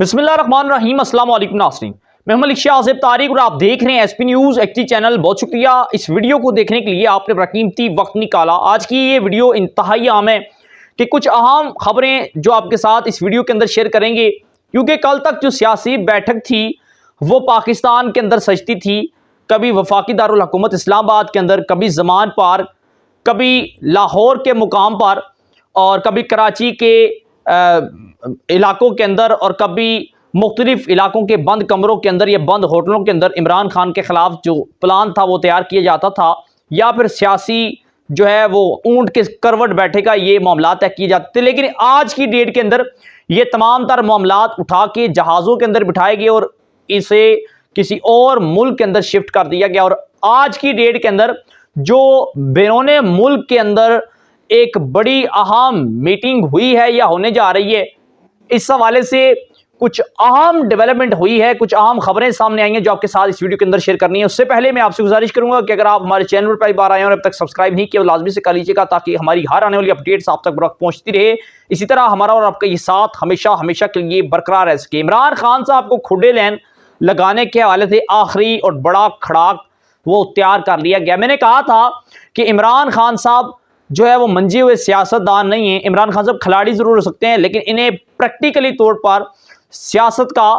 बिस्मिल्लाहिर्रहमानिर्रहीम। अस्सलाम वालेकुम नाज़रीन, मैं हूं मलिक शाह आसिफ तारिक और आप देख रहे हैं एसपी न्यूज़ एक्टी चैनल। बहुत शुक्रिया इस वीडियो को देखने के लिए, आपने अपना कीमती वक्त निकाला। आज की ये वीडियो इंतहाई अहम है कि कुछ अहम खबरें जो आपके साथ इस वीडियो के अंदर शेयर करेंगे, क्योंकि कल तक जो सियासी बैठक थी वो पाकिस्तान के अंदर सजती थी। कभी वफाकी दारुल हुकूमत इस्लामाबाद के अंदर, कभी ज़मान पार्क, कभी लाहौर के मुकाम पर, और कभी कराची के इलाकों के अंदर, और कभी मुख्तलिफ इलाकों के बंद कमरों के अंदर या बंद होटलों के अंदर इमरान खान के खिलाफ जो प्लान था वो तैयार किया जाता था, या फिर सियासी जो है वो ऊंट के करवट बैठे का ये मामला तय किए जाते थे। लेकिन आज की डेट के अंदर ये तमाम तर मामला उठा के जहाज़ों के अंदर बिठाए गए और इसे किसी और मुल्क के अंदर शिफ्ट कर दिया गया। और आज की डेट के अंदर जो बैरून मुल्क के अंदर एक बड़ी अहम मीटिंग हुई है या होने जा रही है, इस हवाले से कुछ अहम डेवलपमेंट हुई है, कुछ अहम खबरें सामने आई हैं जो आपके साथ इस वीडियो के अंदर शेयर करनी है। उससे पहले मैं आपसे गुजारिश करूंगा कि अगर आप हमारे चैनल पर पहली बार आए और अब तक सब्सक्राइब नहीं किया तो लाजमी से कर लीजिएगा, ताकि हमारी हर आने वाली अपडेट्स आप तक बरवक्त पहुंचती रहे। इसी तरह हमारा और आपका ये साथ हमेशा हमेशा के लिए बरकरार रह सके। इमरान खान साहब को खुडे लैन लगाने के हवाले से आखिरी और बड़ा खड़ाक वो तैयार कर लिया गया। मैंने कहा था कि इमरान खान साहब जो है वो मंजे हुए सियासतदान नहीं है। इमरान खान साहब खिलाड़ी जरूर हो सकते हैं, लेकिन इन्हें प्रैक्टिकली तौर पर सियासत का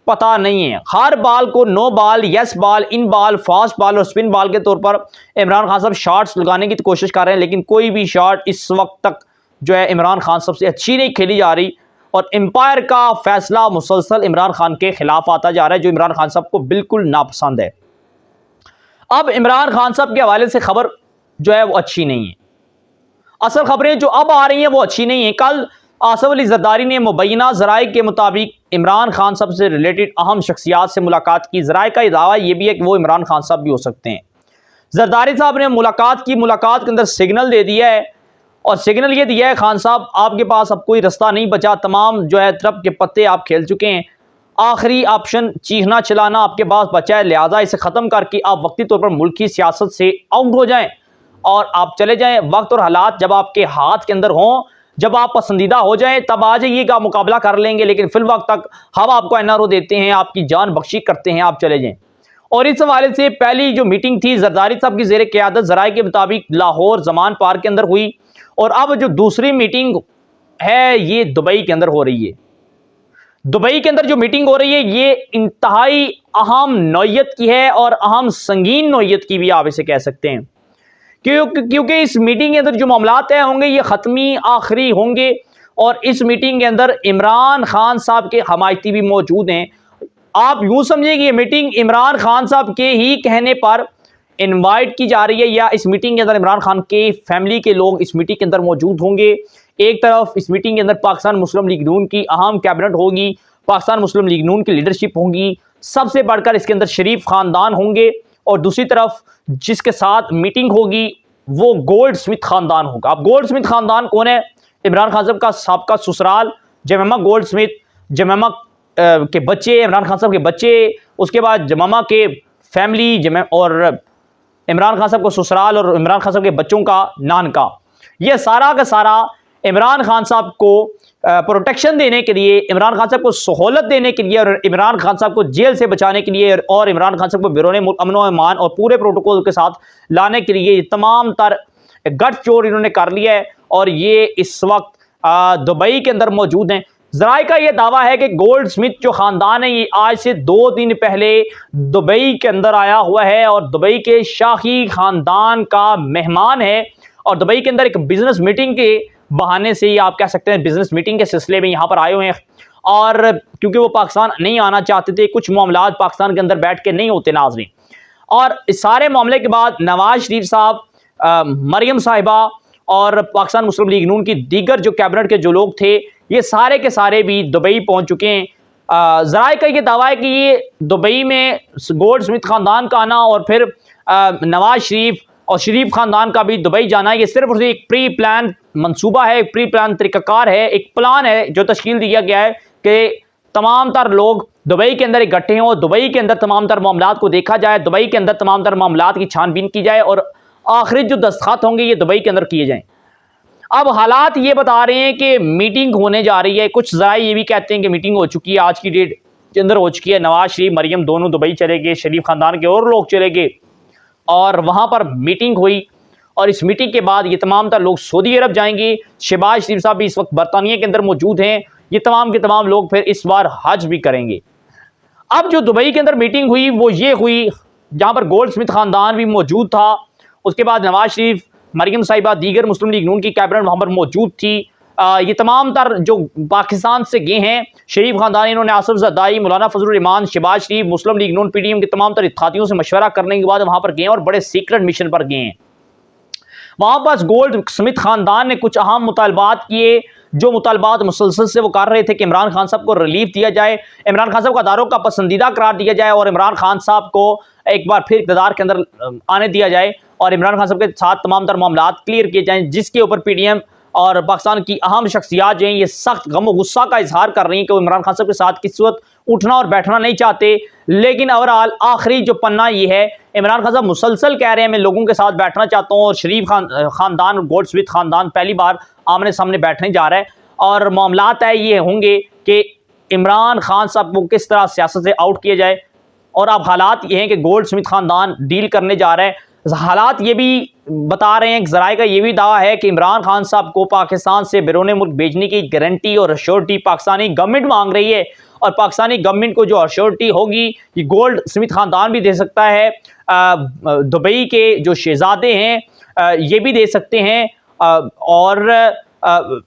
पता नहीं है। हर बाल को नो बाल, यस बाल, इन बाल, फास्ट बाल और स्पिन बाल के तौर पर इमरान खान साहब शॉट्स लगाने की तो कोशिश कर रहे हैं, लेकिन कोई भी शॉट इस वक्त तक जो है इमरान खान साहब से अच्छी नहीं खेली जा रही। और एम्पायर का फैसला मुसलसल इमरान खान के खिलाफ आता जा रहा है, जो इमरान खान साहब को बिल्कुल नापसंद है। अब इमरान खान साहब के हवाले से खबर जो है वो अच्छी नहीं है। असल खबरें जो अब आ रही हैं वो अच्छी नहीं है। कल आसिफ अली जरदारी ने मुबैना ज़राए के मुताबिक इमरान खान साहब से रिलेटेड अहम शख्सियात से मुलाकात की। ज़राए का दावा यह भी है कि वो इमरान खान साहब भी हो सकते हैं। जरदारी साहब ने मुलाकात के अंदर सिग्नल दे दिया है, और सिग्नल ये दिया है, खान साहब आपके पास अब कोई रास्ता नहीं बचा, तमाम जो है तरफ के पत्ते आप खेल चुके हैं, आखिरी ऑप्शन चीखना चलाना आपके पास बचा है, लिहाजा इसे ख़त्म करके आप वक्ती तौर पर मुल्क की सियासत से आउट हो जाएं और आप चले जाएं। वक्त और हालात जब आपके हाथ के अंदर हों, जब आप पसंदीदा हो जाएं, तब आ जाइएगा, मुकाबला कर लेंगे, लेकिन फिल वक्त तक हम आपको एनआरओ देते हैं, आपकी जान बख्शी करते हैं, आप चले जाएं। और इस हवाले से पहली जो मीटिंग थी जरदारी साहब की ज़ेर क़यादत ज़राए के मुताबिक लाहौर ज़मान पार्क के अंदर हुई, और अब जो दूसरी मीटिंग है ये दुबई के अंदर हो रही है। दुबई के अंदर जो मीटिंग हो रही है ये इंतहाई अहम नौयत की है, और अहम संगीन नौयत की भी आप इसे कह सकते हैं, क्योंकि इस मीटिंग के अंदर जो मामला तय होंगे ये ख़त्मी आखिरी होंगे। और इस मीटिंग के अंदर इमरान खान साहब के हमायती भी मौजूद हैं। आप यूँ समझिए कि ये मीटिंग इमरान खान साहब के ही कहने पर इनवाइट की जा रही है, या इस मीटिंग के अंदर इमरान खान के फैमिली के लोग इस मीटिंग के अंदर मौजूद होंगे। एक तरफ इस मीटिंग के अंदर पाकिस्तान मुस्लिम लीग नून की अहम कैबिनेट होगी, पाकिस्तान मुस्लिम लीग नून की लीडरशिप होगी, सबसे बढ़कर इसके अंदर शरीफ ख़ानदान होंगे, और दूसरी तरफ जिसके साथ मीटिंग होगी वो गोल्ड स्मिथ ख़ानदान होगा। अब गोल्ड स्मिथ ख़ानदान कौन है? इमरान खान साहब का साबका ससुराल जमामा गोल्ड स्मिथ, जमामा के बच्चे, इमरान खान साहब के बच्चे, उसके बाद जमामा के फैमिली, और इमरान खान साहब को ससुराल, और इमरान खान साहब के बच्चों का नानका, ये सारा का सारा इमरान खान साहब को प्रोटेक्शन देने के लिए, इमरान खान साहब को सहूलत देने के लिए, और इमरान खान साहब को जेल से बचाने के लिए, और इमरान खान साहब को बैरून मुल्क अमन व अमान और पूरे प्रोटोकॉल के साथ लाने के लिए तमाम तर गठजोड़ इन्होंने कर लिया है, और ये इस वक्त दुबई के अंदर मौजूद हैं। ज़राए का ये दावा है कि गोल्ड स्मिथ जो ख़ानदान है ये आज से 2 दिन पहले दुबई के अंदर आया हुआ है, और दुबई के शाही ख़ानदान का मेहमान है, और दुबई के अंदर एक बिजनेस मीटिंग के बहाने से ही आप कह सकते हैं बिजनेस मीटिंग के सिलसिले में यहाँ पर आए हुए हैं। और क्योंकि वो पाकिस्तान नहीं आना चाहते थे, कुछ मामला पाकिस्तान के अंदर बैठ के नहीं होते नाज़रीन, और इस सारे मामले के बाद नवाज शरीफ साहब, मरियम साहिबा और पाकिस्तान मुस्लिम लीग नून की दीगर जो कैबिनेट के जो लोग थे, ये सारे के सारे भी दुबई पहुँच चुके हैं। ज़राए का ये दावा है कि ये दुबई में गोल्ड स्मिथ ख़ानदान का आना, और फिर नवाज शरीफ और शरीफ ख़ानदान का भी दुबई जाना, ये सिर्फ और सिर्फ एक प्री प्लान मंसूबा है, एक प्री प्लान तरीक़ाकार है, एक प्लान है जो तश्कील दिया गया है कि तमाम तर लोग दुबई के अंदर इकट्ठे हों, दुबई के अंदर तमाम तर मामलात को देखा जाए, दुबई के अंदर तमाम तर मामलात की छानबीन की जाए, और आखिरी जो दस्तखत होंगे ये दुबई के अंदर किए जाएँ। अब हालात ये बता रहे हैं कि मीटिंग होने जा रही है, कुछ ज़रा ये भी कहते हैं कि मीटिंग हो चुकी है, आज की डेट के अंदर हो चुकी है। नवाज शरीफ, मरियम दोनों दुबई चले गए, शरीफ खानदान के और लोग चले गए और वहाँ पर मीटिंग हुई और इस मीटिंग के बाद ये तमाम तर लोग सऊदी अरब जाएंगे। शहबाज शरीफ साहब भी इस वक्त बरतानिया के अंदर मौजूद हैं। ये तमाम के तमाम लोग फिर इस बार हज भी करेंगे। अब जो दुबई के अंदर मीटिंग हुई वो ये हुई जहाँ पर गोल्ड स्मिथ खानदान भी मौजूद था। उसके बाद नवाज शरीफ, मरियम साहिबा, दीगर मुस्लिम लीग नून की कैबिनेट वहाँ पर मौजूद थी। ये तमाम तर जो पाकिस्तान से गए हैं शरीफ खानदान, इन्होंने आसिफ ज़रदारी, मौलाना फजलुर रहमान, शहबाज शरीफ, मुस्लिम लीग नून, PTM के तमाम तर इत्तेहादियों से मशवरा करने के बाद वहाँ पर गए और बड़े सीक्रेट मिशन पर गए हैं। वहाँ पास गोल्ड स्मिथ खानदान ने कुछ अहम मुतालबात किए, जो मुतालबात मुसलसल से वो कर रहे थे कि इमरान खान साहब को रिलीफ दिया जाए, इमरान खान साहब को अदारों का पसंदीदा करार दिया जाए और इमरान खान साहब को एक बार फिर इक़्तिदार के अंदर आने दिया जाए और इमरान खान साहब के साथ तमाम तर मामलात क्लियर किए जाएँ, जिसके ऊपर PTM और पाकिस्तान की अहम शख्सियात जो हैं ये सख्त गम और गुस्सा का इजहार कर रही हैं कि वो इमरान खान साहब के साथ किस वक्त उठना और बैठना नहीं चाहते। लेकिन ओवरऑल आखिरी जो पन्ना ये है, इमरान खान साहब मुसलसल कह रहे हैं मैं लोगों के साथ बैठना चाहता हूँ और शरीफ खानदान, गोल्ड स्मिथ खानदान पहली बार आमने सामने बैठने जा रहा है और मामलात है ये होंगे कि इमरान खान साहब को किस तरह सियासत से आउट किया जाए। और अब हालात ये हैं कि गोल्ड स्मिथ खानदान डील करने जा रहा है। हालात ये भी बता रहे हैं, ज़राए का ये भी दावा है कि इमरान खान साहब को पाकिस्तान से बैरून मुल्क भेजने की गारंटी और अश्योरिटी पाकिस्तानी गवर्नमेंट मांग रही है और पाकिस्तानी गवर्नमेंट को जो अश्योरिटी होगी ये गोल्ड स्मिथ खानदान भी दे सकता है, दुबई के जो शहजादे हैं ये भी दे सकते हैं और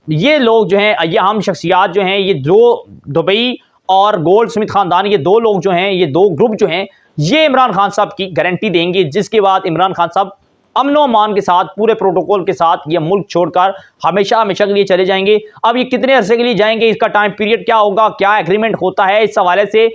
ये लोग जो हैं, ये अहम शख्सियात जो हैं, ये दो दुबई और गोल्ड स्मिथ खानदान, ये दो लोग जो हैं, ये दो ग्रुप जो हैं, ये इमरान खान साहब की गारंटी देंगे, जिसके बाद इमरान खान साहब अमन और अमान के साथ पूरे प्रोटोकॉल के साथ ये मुल्क छोड़कर हमेशा हमेशा के लिए चले जाएंगे। अब ये कितने अरसे के लिए जाएंगे, इसका टाइम पीरियड क्या होगा, क्या एग्रीमेंट होता है, इस हवाले से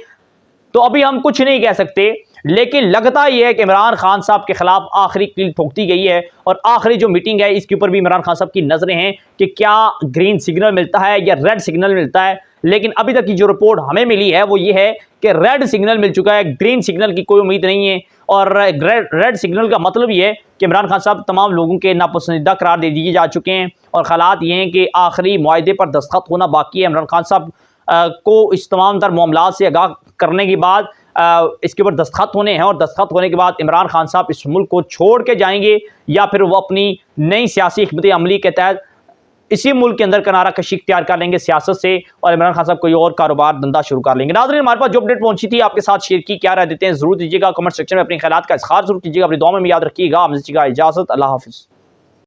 तो अभी हम कुछ नहीं कह सकते। लेकिन लगता यह है कि इमरान खान साहब के खिलाफ आखिरी कील ठोकती गई है और आखिरी जो मीटिंग है इसके ऊपर भी इमरान खान साहब की नजरें हैं कि क्या ग्रीन सिग्नल मिलता है या रेड सिग्नल मिलता है। लेकिन अभी तक की जो रिपोर्ट हमें मिली है वो ये है कि रेड सिग्नल मिल चुका है, ग्रीन सिग्नल की कोई उम्मीद नहीं है। और रेड सिग्नल का मतलब ये है कि इमरान खान साहब तमाम लोगों के नापसंदीदा करार दे दिए जा चुके हैं और हालात ये हैं कि आखिरी मुआहदे पर दस्तखत होना बाकी है। इमरान खान साहब को इस तमाम तर मामलात से आगाह करने के बाद इसके ऊपर दस्तखत होने हैं और दस्तखत होने के बाद इमरान खान साहब इस मुल्क को छोड़ के जाएंगे या फिर वो अपनी नई सियासी हिकमत अमली के तहत इसी मुल्क के अंदर किनारा कशी इख्तियार कर लेंगे सियासत से और इमरान खान साहब कोई और कारोबार धंधा शुरू कर लेंगे। नाज़रीन, हमारे पास जो अपडेट पहुंची थी आपके साथ शेयर की, क्या राय देते हैं जरूर दीजिएगा, कमेंट सेक्शन में अपने ख्यालात का इज़हार जरूर कीजिएगा, अपनी दुआ में याद रखिएगा। इजाज़त, अल्लाह हाफिज़।